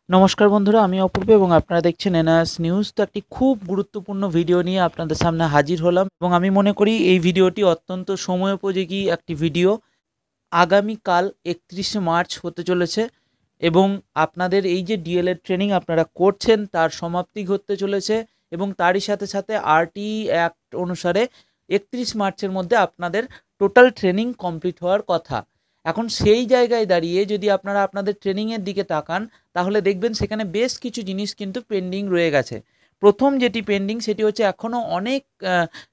নমস্কার বন্ধুরা, আমি অপূর্ব এবং আপনারা দেখছেন এনআরএস নিউজ। তো একটি খুব গুরুত্বপূর্ণ ভিডিও নিয়ে আপনাদের সামনে হাজির হলাম এবং আমি মনে করি এই ভিডিওটি অত্যন্ত সময়োপযোগী একটি ভিডিও। আগামীকাল 31শে মার্চ হতে চলেছে এবং আপনাদের এই যে ডিএলএড ট্রেনিং আপনারা করছেন তার সমাপ্তি ঘটতে চলেছে এবং তারই সাথে সাথে আরটিই অ্যাক্ট অনুসারে 31 মার্চের মধ্যে আপনাদের টোটাল ট্রেনিং কমপ্লিট হওয়ার কথা। এখন সেই জায়গায় দাঁড়িয়ে যদি আপনারা আপনাদের ট্রেনিংয়ের দিকে তাকান তাহলে দেখবেন সেখানে বেশ কিছু জিনিস কিন্তু পেন্ডিং রয়ে গেছে। প্রথম যেটি পেন্ডিং সেটি হচ্ছে এখনও অনেক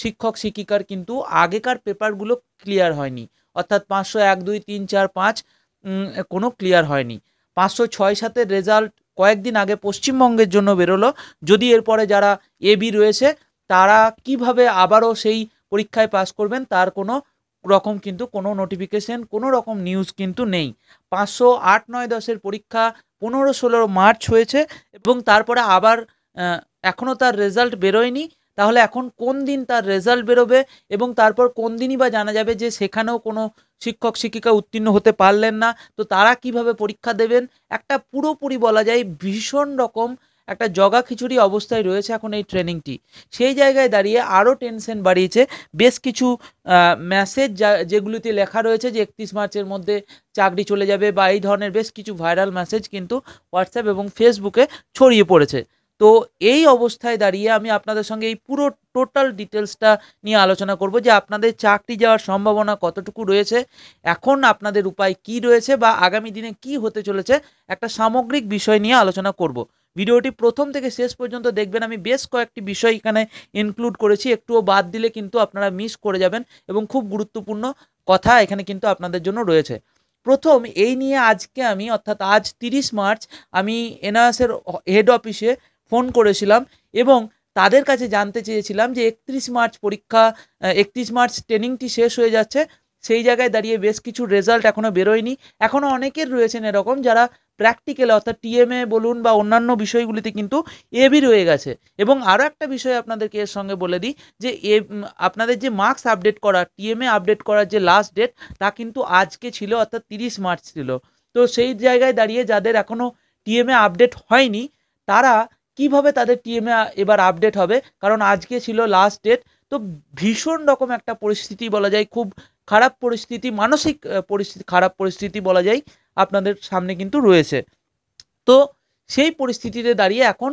শিক্ষক শিক্ষিকার কিন্তু আগেকার পেপারগুলো ক্লিয়ার হয়নি, অর্থাৎ 501, 2, 3, 4, 5 কোনো ক্লিয়ার হয়নি। 506-7 রেজাল্ট কয়েকদিন আগে পশ্চিমবঙ্গের জন্য বেরোলো। যদি এরপরে যারা এবি রয়েছে তারা কিভাবে আবারও সেই পরীক্ষায় পাস করবেন তার কোনো রকম কিন্তু কোনো নোটিফিকেশন, কোনো রকম নিউজ কিন্তু নেই। 508, 9, 10-এর পরীক্ষা 15-16 মার্চ হয়েছে এবং তারপরে আবার এখনও তার রেজাল্ট বেরোয়নি। তাহলে এখন কোন দিন তার রেজাল্ট বেরোবে এবং তারপর কোন দিনই বা জানা যাবে যে সেখানেও কোনো শিক্ষক শিক্ষিকা উত্তীর্ণ হতে পারলেন না, তো তারা কিভাবে পরীক্ষা দেবেন? একটা পুরোপুরি বলা যায় ভীষণ রকম একটা জগা খিচুড়ি অবস্থায় রয়েছে এখন এই ট্রেনিংটি। সেই জায়গায় দাঁড়িয়ে আরও টেনশন বাড়িয়েছে বেশ কিছু মেসেজ যেগুলিতে লেখা রয়েছে যে 31 মার্চের মধ্যে চাকরি চলে যাবে বা এই ধরনের বেশ কিছু ভাইরাল মেসেজ কিন্তু হোয়াটসঅ্যাপ এবং ফেসবুকে ছড়িয়ে পড়েছে। তো এই অবস্থায় দাঁড়িয়ে আমি আপনাদের সঙ্গে এই পুরো টোটাল ডিটেলসটা নিয়ে আলোচনা করব যে আপনাদের চাকরি যাওয়ার সম্ভাবনা কতটুকু রয়েছে, এখন আপনাদের উপায় কি রয়েছে বা আগামী দিনে কি হতে চলেছে, একটা সামগ্রিক বিষয় নিয়ে আলোচনা করব। ভিডিওটি প্রথম থেকে শেষ পর্যন্ত দেখবেন। আমি বেশ কয়েকটি বিষয় এখানে ইনক্লুড করেছি, একটুও বাদ দিলে কিন্তু আপনারা মিস করে যাবেন এবং খুব গুরুত্বপূর্ণ কথা এখানে কিন্তু আপনাদের জন্য রয়েছে। প্রথম এই নিয়ে আজকে আমি, অর্থাৎ আজ 30 মার্চ, আমি এনআরএসের হেড অফিসে ফোন করেছিলাম এবং তাদের কাছে জানতে চেয়েছিলাম যে 31 মার্চ পরীক্ষা, 31 মার্চ ট্রেনিংটি শেষ হয়ে যাচ্ছে, সেই জায়গায় দাঁড়িয়ে বেশ কিছু রেজাল্ট এখনও বেরোয়নি। এখনও অনেকের রয়েছেন এরকম যারা প্র্যাকটিক্যালে অর্থাৎ টিএমএ বলুন বা অন্যান্য বিষয়গুলিতে কিন্তু এবি রয়ে গেছে। এবং আরও একটা বিষয় আপনাদেরকে এর সঙ্গে বলে দিই যে আপনাদের যে মার্কস আপডেট করা, টিএমএ আপডেট করার যে লাস্ট ডেট তা কিন্তু আজকে ছিল, অর্থাৎ 30 মার্চ ছিল। তো সেই জায়গায় দাঁড়িয়ে যাদের এখনও টিএমএ আপডেট হয়নি তারা কিভাবে তাদের টিএমএ এবার আপডেট হবে, কারণ আজকে ছিল লাস্ট ডেট। তো ভীষণ রকম একটা পরিস্থিতি বলা যায়, খুব খারাপ পরিস্থিতি, মানসিক পরিস্থিতি, খারাপ পরিস্থিতি বলা যায় আপনাদের সামনে কিন্তু রয়েছে। তো সেই পরিস্থিতিতে দাঁড়িয়ে এখন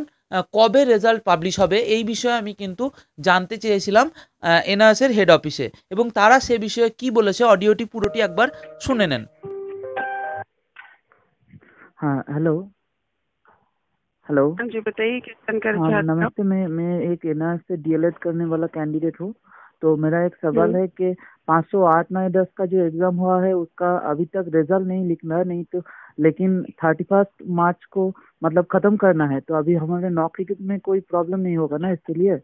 কবে রেজাল্ট পাবলিশ হবে এই বিষয়ে আমি কিন্তু জানতে চেয়েছিলাম এনআরএসের হেড অফিসে, এবং তারা সে বিষয়ে কি বলেছে অডিওটি পুরোটি একবার শুনে নেন। हाँ हेलो हेलो। हाँ जी, बताइए किस जानकारी हाँ चाहते हो? नमस्ते, मैं एक एनआर से डीएलएड करने वाला कैंडिडेट हूँ। तो मेरा एक सवाल है कि 508, 9, 10 का जो एग्ज़ाम हुआ है उसका अभी तक रिजल्ट नहीं निकला है, नहीं तो लेकिन 31 मार्च को मतलब ख़त्म करना है, तो अभी हमारे नौकरी में कोई प्रॉब्लम नहीं होगा ना इसके लिए?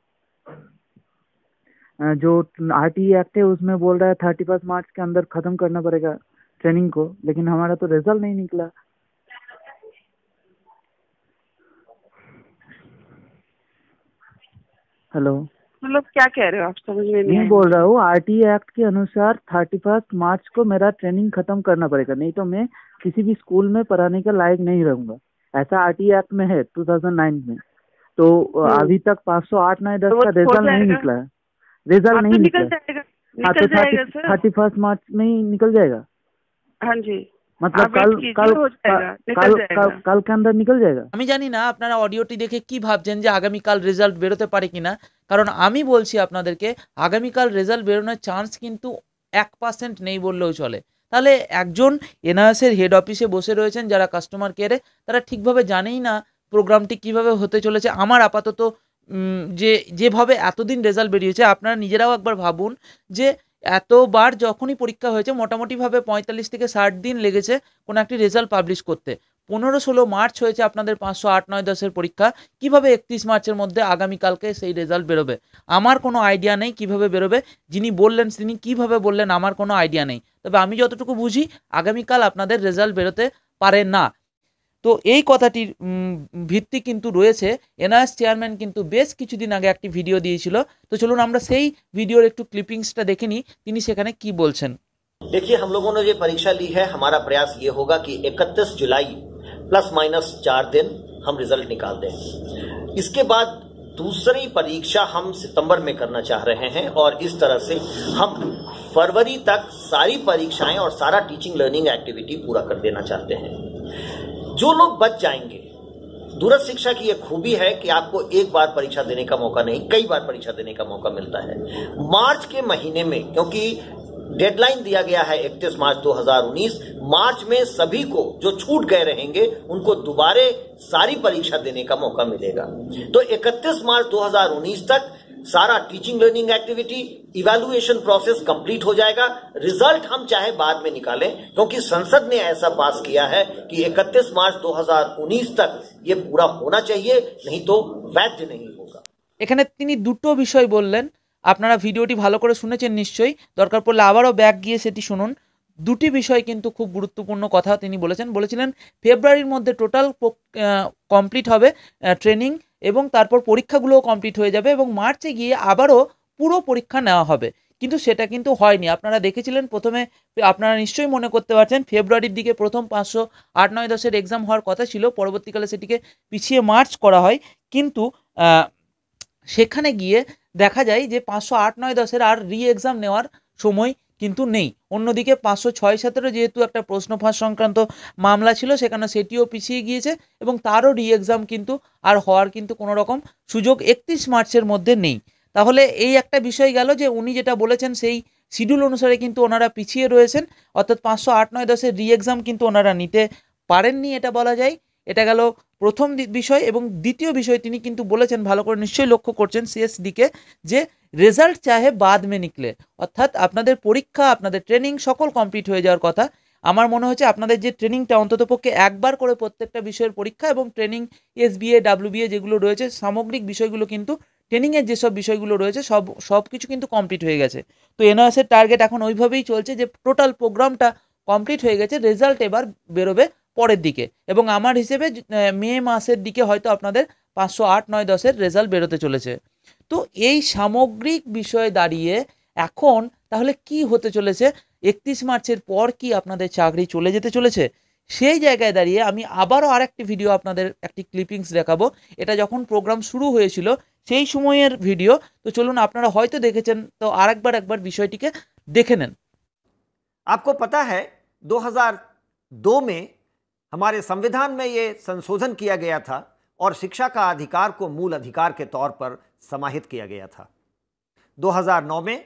जो आरटीई एक्ट है उसमें बोल रहा है 31 मार्च के अंदर ख़त्म करना पड़ेगा ट्रेनिंग को, लेकिन हमारा तो रिजल्ट नहीं निकला। हेलो, मतलब क्या कह रहे हो आप? समझ में नहीं मैं आया। बोल रहा हूँ आरटीई एक्ट के अनुसार 31 मार्च को मेरा ट्रेनिंग खत्म करना पड़ेगा, नहीं तो मैं किसी भी स्कूल में पढ़ाने के लायक नहीं रहूंगा। ऐसा आरटीई एक्ट में है 2009 में। तो अभी तक 508, 9, 10 तो वो का हो रिजल्ट नहीं जाएगा। निकला है, रिजल्ट अब नहीं तो निकला निकल है। जाएगा, हाँ तो निकल जाएगा सर। 31 मार्च में ही निकल जाएगा, हाँ जी, मतलब आप वेट कीजिए, हो जाएगा, निकल जाएगा। कल के अंदर निकल जाएगा। আমি জানি না আপনারা অডিওটি দেখে কি ভাবছেন যে আগামীকাল রেজাল্ট বেরোতে পারে কিনা, কারণ আমি বলছি আপনাদেরকে আগামীকাল রেজাল্ট বেরোনোর চান্স কিন্তু 1% নেই বললেও চলে। তাহলে একজন এনআরএসের হেড অফিসে বসে রয়েছেন যারা কাস্টমার কেয়ারে, তারা ঠিকভাবে জানেই না প্রোগ্রামটি কিভাবে হতে চলেছে। আমার আপাতত যেভাবে এতদিন রেজাল্ট বেরিয়েছে, আপনারা নিজেরাও একবার ভাবুন যে এতবার যখনই পরীক্ষা হয়েছে মোটামুটিভাবে 45 থেকে 60 দিন লেগেছে কোনো একটি রেজাল্ট পাবলিশ করতে। 15-16 মার্চ হয়েছে আপনাদের 508, 9, 10-এর পরীক্ষা। কিভাবে 31 মার্চের মধ্যে আগামীকালকে সেই রেজাল্ট বেরোবে আমার কোনো আইডিয়া নেই কিভাবে বেরোবে। যিনি বললেন তিনি কিভাবে বললেন আমার কোনো আইডিয়া নেই, তবে আমি যতটুকু বুঝি আগামীকাল আপনাদের রেজাল্ট বেরোতে পারে না। তো এই কথাটির ভিত্তি কিন্তু রয়েছে, এনআরএস চেয়ারম্যান কিন্তু বেশ কিছুদিন আগে একটি ভিডিও দিয়েছিল। তো চলুন আমরা সেই ভিডিওর একটু ক্লিপিংসটা দেখে নিই তিনি সেখানে কি বলছেন। देखिए, हम लोगों ने जो परीक्षा ली है, हमारा प्रयास ये होगा कि 31 जुलाई प्लस माइनस 4 दिन हम रिजल्ट निकाल देंगे। इसके बाद दूसरी परीक्षा हम सितंबर में करना चाह रहे हैं और इस तरह से हम फरवरी तक सारी परीक्षाएं और सारा टीचिंग लर्निंग एक्टिविटी पूरा कर देना चाहते हैं। जो लोग बच जाएंगे, दूरस्थ शिक्षा की यह खूबी है कि आपको एक बार परीक्षा देने का मौका नहीं, कई बार परीक्षा देने का मौका मिलता है। मार्च के महीने में, क्योंकि डेडलाइन दिया गया है 31 मार्च 2019, मार्च में सभी को जो छूट गए रहेंगे उनको दोबारे सारी परीक्षा देने का मौका मिलेगा। तो 31 मार्च 2019 तक सारा teaching learning activity, evaluation process complete हो जाएगा। रिजल्ट हम चाहे बाद में निकालें, क्योंकि संसद ने ऐसा पास किया है कि 31 मार्च 2019 तक ये पूरा होना चाहिए, नहीं तो वैध नहीं होगा। এখানে তিনি দুটো বিষয় বললেন, আপনারা ভিডিওটি ভালো করে শুনেছেন নিশ্চয়ই, দরকার পড়লে আবারও ব্যাক গিয়ে সেটি শুনুন। দুটি বিষয় কিন্তু খুব গুরুত্বপূর্ণ কথা তিনি বলেছিলেন ফেব্রুয়ারির মধ্যে টোটাল কমপ্লিট হবে ট্রেনিং এবং তারপর পরীক্ষাগুলোও কমপ্লিট হয়ে যাবে এবং মার্চে গিয়ে আবারও পুরো পরীক্ষা নেওয়া হবে, কিন্তু সেটা কিন্তু হয়নি। আপনারা দেখেছিলেন প্রথমে, আপনারা নিশ্চয়ই মনে করতে পারছেন ফেব্রুয়ারির দিকে প্রথম 508, 9, 10 এক্সাম হওয়ার কথা ছিল, পরবর্তীকালে সেটিকে পিছিয়ে মার্চ করা হয়, কিন্তু সেখানে গিয়ে দেখা যায় যে 508, 9, 10 আর রি এক্সাম নেওয়ার সময় কিন্তু নেই। অন্যদিকে 506, 17 যেহেতু একটা প্রশ্ন ফাঁস সংক্রান্ত মামলা ছিল, সেখানে সেটিও পিছিয়ে গিয়েছে এবং তারও রি এক্সাম কিন্তু আর হওয়ার কিন্তু কোনো রকম সুযোগ 31 মার্চের মধ্যে নেই। তাহলে এই একটা বিষয় গেল যে উনি যেটা বলেছেন সেই শিডিউল অনুসারে কিন্তু ওনারা পিছিয়ে রয়েছেন, অর্থাৎ 508, 9, 10 রি এক্সাম কিন্তু ওনারা নিতে পারেননি, এটা বলা যায়। এটা গেল প্রথম বিষয়। এবং দ্বিতীয় বিষয় তিনি কিন্তু বলেছেন, ভালো করে নিশ্চয়ই লক্ষ্য করছেন শেষ দিকে, যে রেজাল্ট চাহে বাদ মে নিকলে, অর্থাৎ আপনাদের পরীক্ষা, আপনাদের ট্রেনিং সকল কমপ্লিট হয়ে যাওয়ার কথা। আমার মনে হচ্ছে আপনাদের যে ট্রেনিংটা অন্ততপক্ষে একবার করে প্রত্যেকটা বিষয়ের পরীক্ষা এবং ট্রেনিং এসবিএ, ডাব্লিউবিএ যেগুলো রয়েছে সামগ্রিক বিষয়গুলো কিন্তু ট্রেনিংয়ের যেসব বিষয়গুলো রয়েছে সব কিছু কিন্তু কমপ্লিট হয়ে গেছে। তো এনআরএসের টার্গেট এখন ওইভাবেই চলছে যে টোটাল প্রোগ্রামটা কমপ্লিট হয়ে গেছে, রেজাল্ট এবার বেরোবে পরের দিকে এবং আমার হিসেবে মে মাসের দিকে হয়তো আপনাদের 508, 9, 10 রেজাল্ট বেরোতে চলেছে। তো এই সামগ্রিক বিষয়ে দাঁড়িয়ে এখন তাহলে কি হতে চলেছে, 31 মার্চের পর কি আপনাদের চাকরি চলে যেতে চলেছে? সেই জায়গায় দাঁড়িয়ে আমি আবারও আরেকটি ভিডিও আপনাদের একটি ক্লিপিংস দেখাবো। এটা যখন প্রোগ্রাম শুরু হয়েছিল সেই সময়ের ভিডিও। তো চলুন, আপনারা হয়তো দেখেছেন, তো একবার বিষয়টিকে দেখে নেন। आपको पता है 2002 में हमारे संविधान में ये संशोधन किया गया था और शिक्षा का अधिकार को मूल अधिकार के तौर पर समाहित किया गया था। 2009 में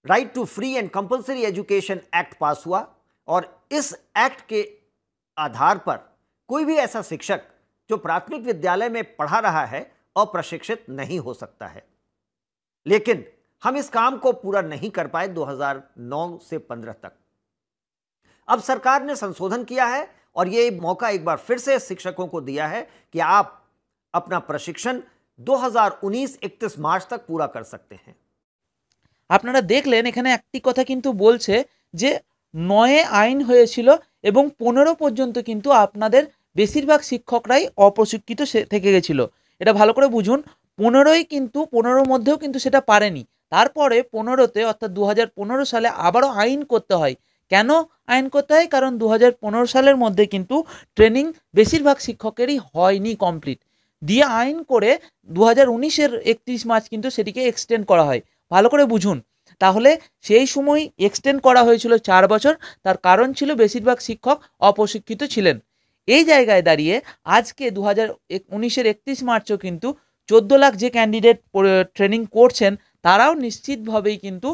right to free and compulsory education act pass हुआ और इस एक्ट के आधार पर कोई भी ऐसा शिक्षक जो प्राथमिक विद्यालय में पढ़ा रहा है अप्रशिक्षित नहीं हो सकता है। लेकिन हम इस काम को पूरा नहीं कर पाए 2009 से 15 तक। अब सरकार ने संशोधन किया है और ये मौका एक बार फिर से शिक्षकों को दिया है कि आप अपना प्रशिक्षण 2019 31 मार्च तक पूरा कर सकते हैं। আপনারা দেখলেন এখানে একটি কথা কিন্তু বলছে যে 9 আইন হয়েছিল এবং 15 পর্যন্ত কিন্তু আপনাদের বেশিরভাগ শিক্ষকরাই অপ্রশিক্ষিত থেকে গেছিল। এটা ভালো করে বুঝুন, 15ই কিন্তু 15 মধ্যেও কিন্তু সেটা পারেনি। তারপরে 15তে অর্থাৎ 2015 সালে আবারও আইন করতে হয়। কেন আইন করতে হয়? কারণ 2015 সালের মধ্যে কিন্তু ট্রেনিং বেশিরভাগ শিক্ষকেরই হয়নি কমপ্লিট, দিয়ে আইন করে 2019-এর 31 মার্চ কিন্তু সেটিকে এক্সটেন্ড করা হয়। ভালো করে বুঝুন, তাহলে সেই সময় এক্সটেন্ড করা হয়েছিল 4 বছর। তার কারণ ছিল বেশিরভাগ শিক্ষক অপ্রশিক্ষিত ছিলেন। এই জায়গায় দাঁড়িয়ে আজকে 2019-এর 31 মার্চও কিন্তু 14 লাখ যে ক্যান্ডিডেট ট্রেনিং করছেন তারাও নিশ্চিতভাবেই কিন্তু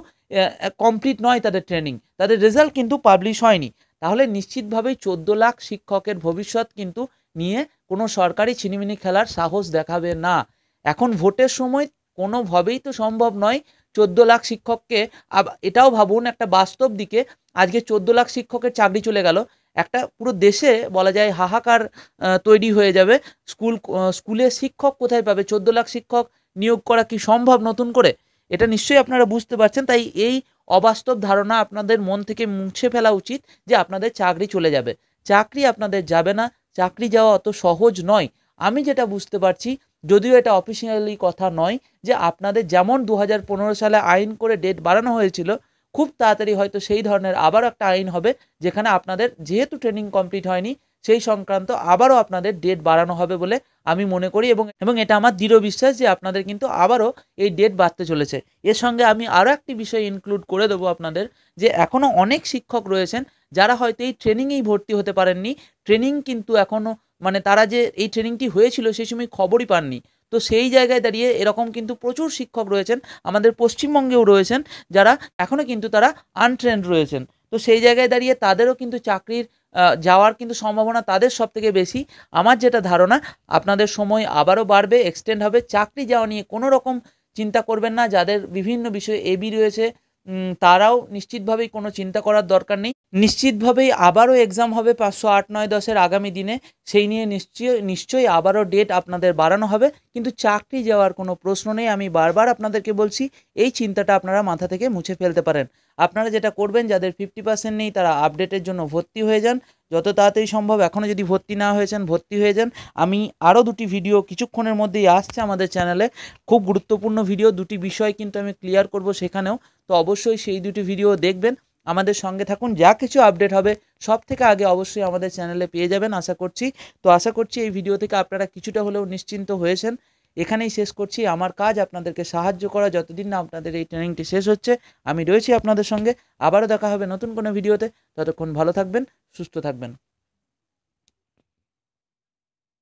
কমপ্লিট নয় তাদের ট্রেনিং, তাদের রেজাল্ট কিন্তু পাবলিশ হয়নি। তাহলে নিশ্চিতভাবেই 14 লাখ শিক্ষকের ভবিষ্যৎ কিন্তু নিয়ে কোনো সরকারি ছিনিমিনি খেলার সাহস দেখাবে না। এখন ভোটের সময় কোনোভাবেই তো সম্ভব নয় 14 লাখ শিক্ষককে। এটাও ভাবুন একটা বাস্তব দিকে, আজকে 14 লাখ শিক্ষকের চাকরি চলে গেল, একটা পুরো দেশে বলা যায় হাহাকার তৈরি হয়ে যাবে। স্কুলে শিক্ষক কোথায় পাবে? 14 লাখ শিক্ষক নিয়োগ করা কি সম্ভব নতুন করে? এটা নিশ্চয়ই আপনারা বুঝতে পারছেন। তাই এই অবাস্তব ধারণা আপনাদের মন থেকে মুছে ফেলা উচিত যে আপনাদের চাকরি চলে যাবে। চাকরি আপনাদের যাবে না, চাকরি যাওয়া অত সহজ নয়। আমি যেটা বুঝতে পারছি, যদিও এটা অফিসিয়ালি কথা নয়, যে আপনাদের যেমন 2015 সালে আইন করে ডেট বাড়ানো হয়েছিল, খুব তাড়াতাড়ি হয়তো সেই ধরনের আবার একটা আইন হবে যেখানে আপনাদের যেহেতু ট্রেনিং কমপ্লিট হয়নি সেই সংক্রান্ত আবারও আপনাদের ডেট বাড়ানো হবে বলে আমি মনে করি, এবং এটা আমার দৃঢ় বিশ্বাস যে আপনাদের কিন্তু আবারও এই ডেট বাড়তে চলেছে। এর সঙ্গে আমি আরও একটি বিষয় ইনক্লুড করে দেবো আপনাদের, যে এখনও অনেক শিক্ষক রয়েছেন যারা হয়তো এই ট্রেনিংয়েই ভর্তি হতে পারেননি। ট্রেনিং কিন্তু এখনও মানে তারা যে এই ট্রেনিংটি হয়েছিল সেই সময় খবরই পাননি। তো সেই জায়গায় দাঁড়িয়ে এরকম কিন্তু প্রচুর শিক্ষক রয়েছেন, আমাদের পশ্চিমবঙ্গেও রয়েছেন, যারা এখনও কিন্তু তারা আনট্রেন্ড রয়েছেন। তো সেই জায়গায় দাঁড়িয়ে তাদেরও কিন্তু চাকরির যাওয়ার কিন্তু সম্ভাবনা তাদের সবথেকে বেশি। আমার যেটা ধারণা, আপনাদের সময় আবারও বাড়বে, এক্সটেন্ড হবে। চাকরি যাওয়া নিয়ে কোনো রকম চিন্তা করবেন না। যাদের বিভিন্ন বিষয়ে এবি রয়েছে তারাও নিশ্চিতভাবেই কোনো চিন্তা করার দরকার নেই। নিশ্চিতভাবেই আবারও এক্সাম হবে 500, 8, 9, 10-এর আগামী দিনে। সেই নিয়ে নিশ্চয়ই আবারও ডেট আপনাদের বাড়ানো হবে, কিন্তু চাকরি যাওয়ার কোনো প্রশ্ন নেই। আমি বারবার আপনাদেরকে বলছি, এই চিন্তাটা আপনারা মাথা থেকে মুছে ফেলতে পারেন। আপনারা যেটা করবেন, যাদের 50% নেই তারা আপডেটের জন্য ভর্তি হয়ে যান যত তাড়াতাড়ি সম্ভব। এখনও যদি ভর্তি না হয়েছেন ভর্তি হয়ে যান। আমি আরও 2টি ভিডিও কিছুক্ষণের মধ্যেই আসছে আমাদের চ্যানেলে, খুব গুরুত্বপূর্ণ ভিডিও। 2টি বিষয় কিন্তু আমি ক্লিয়ার করব সেখানেও, তো অবশ্যই সেই 2টি ভিডিও দেখবেন। আমাদের সঙ্গে থাকুন, যা কিছু আপডেট হবে সব থেকে আগে অবশ্যই আমাদের চ্যানেলে পেয়ে যাবেন আশা করছি। তো আশা করছি এই ভিডিও থেকে আপনারা কিছুটা হলেও নিশ্চিন্ত হয়েছেন। এখানেই শেষ করছি। আমার কাজ আপনাদেরকে সাহায্য করা, যতদিন না আপনাদের এই ট্রেনিংটি শেষ হচ্ছে আমি রয়েছি আপনাদের সঙ্গে। আবারও দেখা হবে নতুন কোনো ভিডিওতে। ততক্ষণ ভালো থাকবেন, সুস্থ থাকবেন।